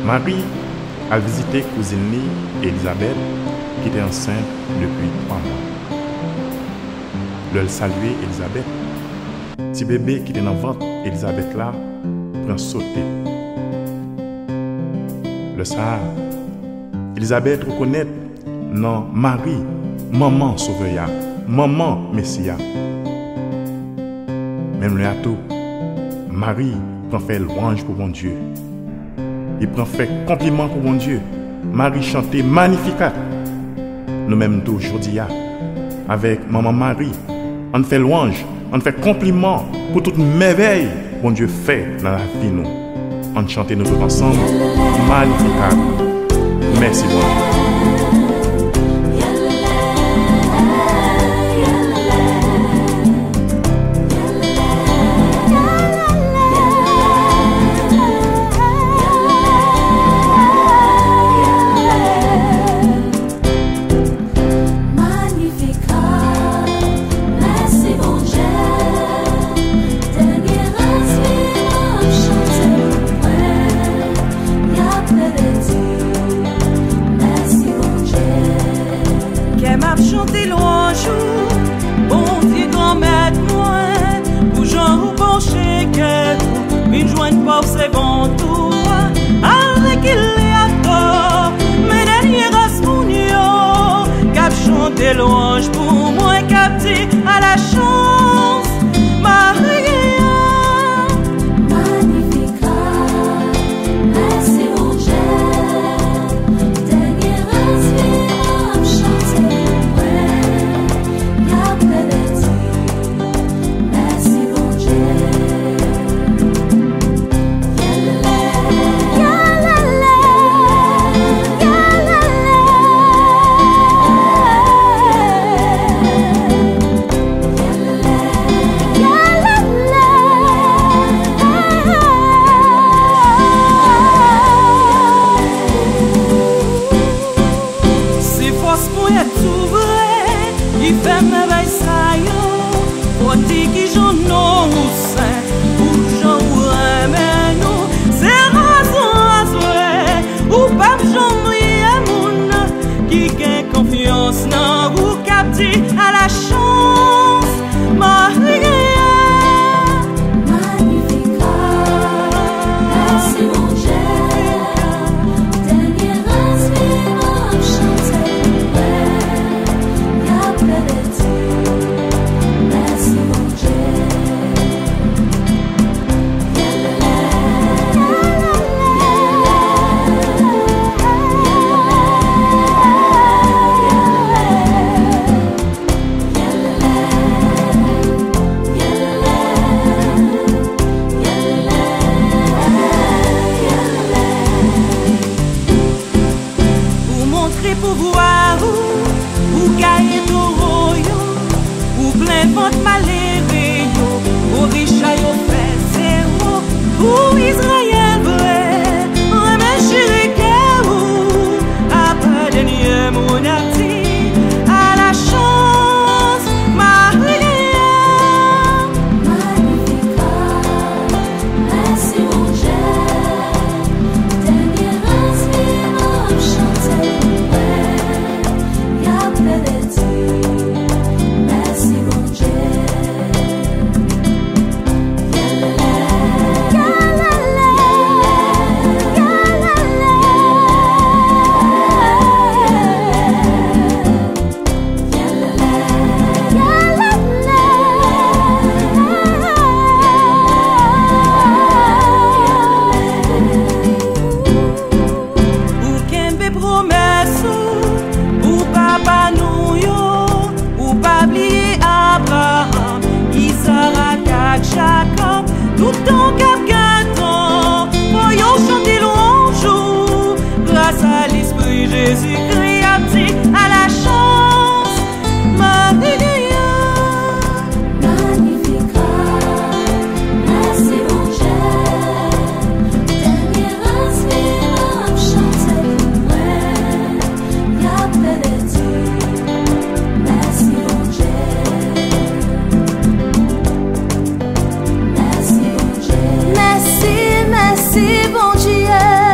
Marie a visité cousine Elisabeth, qui était enceinte depuis 3 mois. Le saluer Elisabeth. Petit bébé qui était dans le ventre, Elisabeth là, prend sauter. Le Sahara. Elisabeth reconnaît non Marie, maman sauveur, maman Messia. Même le atout, Marie prend fait louange pour mon Dieu. Il prend fait compliment pour mon Dieu. Marie chantait Magnificat. Nous-mêmes d'aujourd'hui, avec maman Marie, on fait louange, on fait compliment pour toute merveille que mon Dieu fait dans la vie nous. On chante nous tous ensemble Magnificat. Merci mon Dieu. Chanter louange, bon Dieu grand maître moi, pour Jean ou pencher que une jointe pas c'est bon tout, avec il est à tort, mais dernier rasmounio, cap chanter louange pour moi cap dit à la chance, Maria. Il fait merveille ça yo, pour dire qui j'en ai ou saint, pour j'en aime nous, c'est raison ou pas j'en ai moun, qui gagne confiance dans ou cap dit à la chance, Maria. Pouvoir ou gagner taureau ou plein ventre malheureux ou riche à fait zéro ou Israël vrai remets chéri que ou après dernier mon arti à la chance Maria. Merci mon Dieu, dernier inspirant chanter. Merci mon Dieu. Jacob, tout ton cap gâteau, voyons chanter louange, grâce à l'Esprit Jésus-Christ a dit à la chance, Maria. Magnificat, merci mon Dieu, dernier inspirant chanter pour y'a plein de Dieu, merci mon Dieu. Merci, bon Dieu.